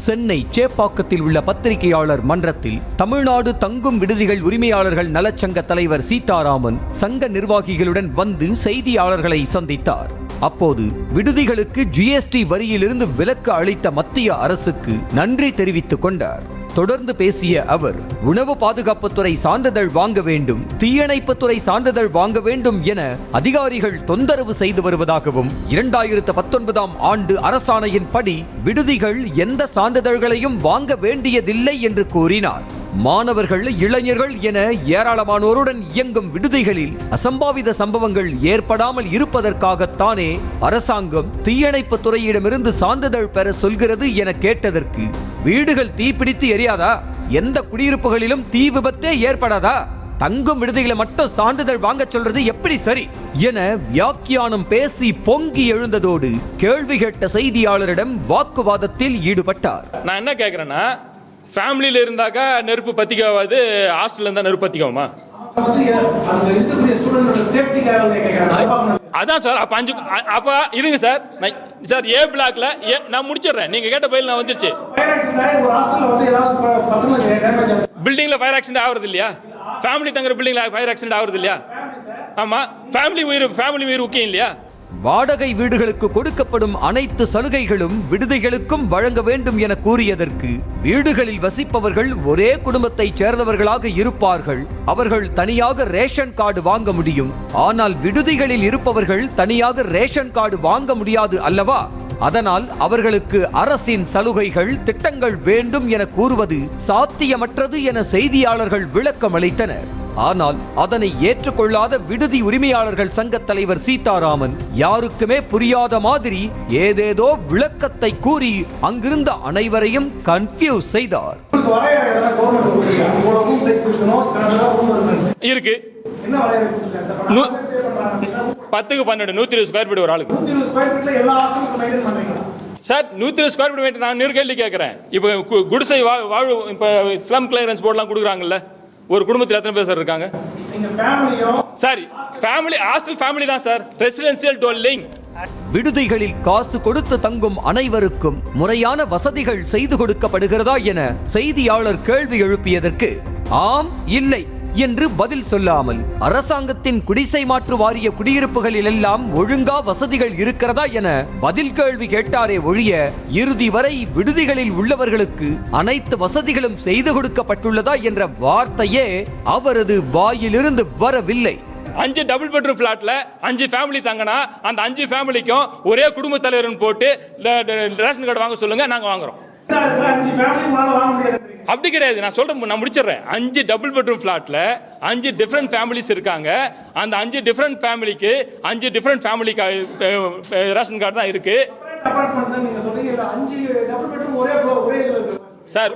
சென்னை சேப்பாக்கத்தில் உள்ள பத்திரிகையாளர் மன்றத்தில் தமிழ்நாடு தங்கும் விடுதிகள் உரிமையாளர்கள் நலச்சங்க தலைவர் சீதாராமன் சங்க நிர்வாகிகளுடன் வந்து செய்தியாளர்களை சந்தித்தார். அப்போது விடுதிகளுக்கு GST வரியிலிருந்து விலக்கு அளித்த மத்திய அரசுக்கு நன்றி தெரிவித்துக் கொண்டார். தொடர்ந்து பேசிய அவர், உணவு பாதுகாப்புத்துறை சான்றிதழ் வாங்க வேண்டும், தீயணைப்புத்துறை சான்றிதழ் வாங்க வேண்டும் என அதிகாரிகள் தொந்தரவு செய்து வருவதாகவும் 2019ஆம் ஆண்டு அரசாணையின்படி விடுதிகள் எந்த சான்றிதழ்களையும் வாங்க வேண்டியதில்லை என்று கூறினார். மாணவர்கள், இளைஞர்கள் என ஏராளமானோருடன் இயங்கும் விடுதிகளில் அசம்பாவித சம்பவங்கள் ஏற்படாமல் இருப்பதற்காகத்தானே அரசாங்கம் தீயணைப்பு துறையிடமிருந்து சான்றிதழ் பெற சொல்கிறது என கேட்டதற்கு, வீடுகள் தீப்பிடித்து எரியாதா? எந்த குடியிருப்புகளிலும் தீ விபத்தே ஏற்படாதா? தங்கும் விடுதிகளை மட்டும் சான்றிதழ் வாங்க சொல்றது எப்படி சரி என வியாக்கியானம் பேசி பொங்கி எழுந்ததோடு கேள்வி கேட்ட செய்தியாளரிடம் வாக்குவாதத்தில் ஈடுபட்டார். நான் என்ன கேட்கிறேன்னா, ஃபேமிலியில் இருந்தாக்கா நெருப்பு பற்றிக்காது, ஹாஸ்டலில் இருந்தால் நெருப்பு பற்றிக்குமா? அதான் சார். அப்போ இருங்க சார். சார் ஏ பிளாக்ல நான் முடிச்சிடுறேன். நீங்கள் கேட்ட பயில் நான் வந்துருச்சு. பில்டிங்கில் ஃபயர் ஆக்சிடென்ட் ஆகுறது இல்லையா? ஃபேமிலி தங்குற பில்டிங்கில் ஃபயர் ஆக்சிடென்ட் ஆகுறது இல்லையா? ஆமாம், ஃபேமிலி உயிர் முக்கியம் இல்லையா? வாடகை வீடுகளுக்கு கொடுக்கப்படும் அனைத்து சலுகைகளும் விடுதிகளுக்கும் வழங்க வேண்டும் என கூறியதற்கு, வீடுகளில் வசிப்பவர்கள் ஒரே குடும்பத்தைச் சேர்ந்தவர்களாக இருப்பார்கள், அவர்கள் தனியாக ரேஷன் கார்டு வாங்க முடியும். ஆனால் விடுதிகளில் இருப்பவர்கள் தனியாக ரேஷன் கார்டு வாங்க முடியாது அல்லவா? அதனால் அவர்களுக்கு அரசின் சலுகைகள், திட்டங்கள் வேண்டும் என கூறுவது சாத்தியமற்றது என செய்தியாளர்கள் விளக்கம் அளித்தனர். ஆனால் அதனை ஏற்றுக்கொள்ளாத விடுதி உரிமையாளர்கள் சங்க தலைவர் சீதாராமன் யாருக்குமே புரியாத மாதிரி ஏதேதோ விளக்கத்தை கூறி அங்கிருந்த அனைவரையும் கன்ஃபியூஸ் செய்தார். இருக்கு 10க்கு 12 120 ஸ்கொயர் ஃபீட் ஒரு ஆளுக்கு. சார் 120 ஸ்கொயர் ஃபீட் நான் கேள்வி கேட்கிறேன். இப்போ குடிசை வாழ்வு, இப்போ ஸ்லம் கிளியரன்ஸ் போர்டெலாம் கொடுக்குறாங்கல்ல, ஒரு குடும்பத்தில் எத்தனை பேர் சார் இருக்காங்க? சாரி, ஃபேமிலி ஹாஸ்டல் ஃபேமிலி தான் சார், ரெசிடென்சியல் டுவெல்லிங். விடுதிகளில் காசு கொடுத்து தங்கும் அனைவருக்கும் முறையான வசதிகள் செய்து கொடுக்கப்படுகிறதா என செய்தியாளர் கேள்வி எழுப்பியதற்கு, ஆம், இல்லை என்று பதில் சொல்லாமல், அரசாங்கத்தின் குடிசை மாற்று வாரிய குடியிருப்புகளில் எல்லாம் ஒழுங்கா வசதிகள் இருக்கிறதா என பதில் கேள்வி கேட்டாரே ஒழிய, இறுதி வரை விடுதிகளில் உள்ளவர்களுக்கு அனைத்து வசதிகளும் செய்து கொடுக்கப்பட்டுள்ளதா என்ற வார்த்தையே அவரது வாயிலிருந்து வரவில்லை. 5 டபுள் பெட்ரூம் பிளாட்ல 5 ஃபேமிலி தங்கினா அந்த 5 ஃபேமிலிக்கும் ஒரே குடும்ப தலைவர்னு போட்டு ரேஷன் கார்டு வாங்க சொல்லுங்க, நாங்க வாங்குறோம். அப்படி கிடையாது. நான் சொல்றேன், நான் முடிச்சிடுறேன். 5 டபுள் பெட்ரூம் ஃபிளாட்ல 5 டிஃப்ரெண்ட் ஃபேமிலிஸ் இருக்காங்க. அந்த 5 டிஃப்ரெண்ட் ஃபேமிலிக்கு 5 டிஃப்ரெண்ட் ஃபேமிலி ரேஷன் கார்டு தான் இருக்கு சார்.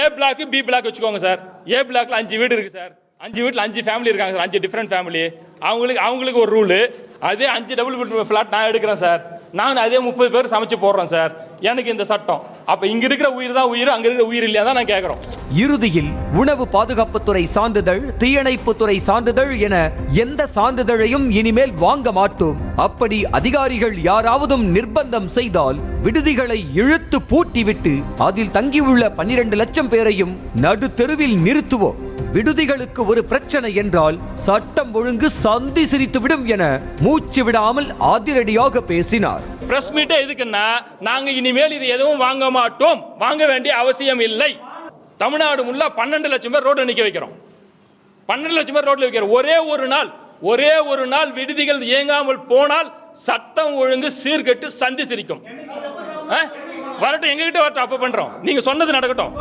ஏ பிளாக், பி பிளாக் வச்சுக்கோங்க சார். ஏ பிளாக்ல 5 வீடு இருக்கு சார். 5 வீட்டில் 5 ஃபேமிலி இருக்காங்க சார். 5 different family. அவங்களுக்கு ஒரு ரூலு. அதே 5 டபுள் பெட்ரூம் ஃபிளாட் நான் எடுக்கிறேன் சார். நான் அதே 30 பேர் சமைச்சு போடுறேன் சார். எனக்கு இந்த சட்டம் அப்ப இங்க இருக்கிற உயிர் தான் உயிர், அங்க இருக்கிற உயிர் இல்லையா தான் நான் கேட்கிறோம். இறுதியில் உணவு பாதுகாப்புத்துறை சான்றிதழ், தீயணைப்புத்துறை சான்றிதழ் என எந்த சான்றிதழையும் இனிமேல் வாங்க மாட்டோம். அப்படி அதிகாரிகள் யாராவதும் நிர்பந்தம் செய்தால் விடுதிகளை இழுத்து பூட்டிவிட்டு அதில் தங்கியுள்ள 12 லட்சம் பேரையும் நடு தெருவில் நிறுத்துவோம். விடுதிகளுக்கு ஒரு பிரச்சனை என்றால் சட்டம் ஒழுங்கு சந்தி சிரித்துவிடும் என மூச்சு விடாமல் அதிரடியாக பேசினார். பிரஸ் மீட் எதுக்குன்னா, நாங்க இனிமேல் இது எதுவும் வாங்க மாட்டோம், வாங்க வேண்டிய அவசியம் இல்லை. தமிழ்நாடு முள்ள 12 லட்சம் பேர் ரோட்ல நிக்க வைக்கிறோம். 12 லட்சம் பேர் ரோட்ல வைக்கிறோம். ஒரே ஒரு நாள் விடுதிகள் இயங்காமல் போனால் சட்டம் ஒழுங்கு சீர்கெட்டு சந்தி சிரிக்கும். வரட்டும், எங்ககிட்ட வரட்டும், அப்ப பண்றோம். நீங்க சொன்னது நடக்கட்டும்.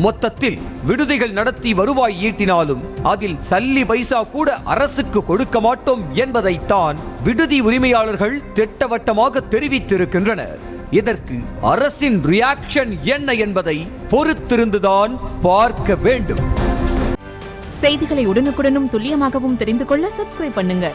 மொத்தத்தில் விடுதிகள் நடத்தி வருவாய் ஈட்டினாலும் அதில் சல்லி பைசா கூட அரசுக்கு கொடுக்க மாட்டோம் என்பதைத்தான் விடுதி உரிமையாளர்கள் திட்டவட்டமாக தெரிவித்திருக்கின்றனர். இதற்கு அரசின் ரியாக்ஷன் என்ன என்பதை பொறுத்திருந்துதான் பார்க்க வேண்டும். செய்திகளை உடனுக்குடனும் துல்லியமாகவும் தெரிந்து கொள்ள சப்ஸ்கிரைப் பண்ணுங்க.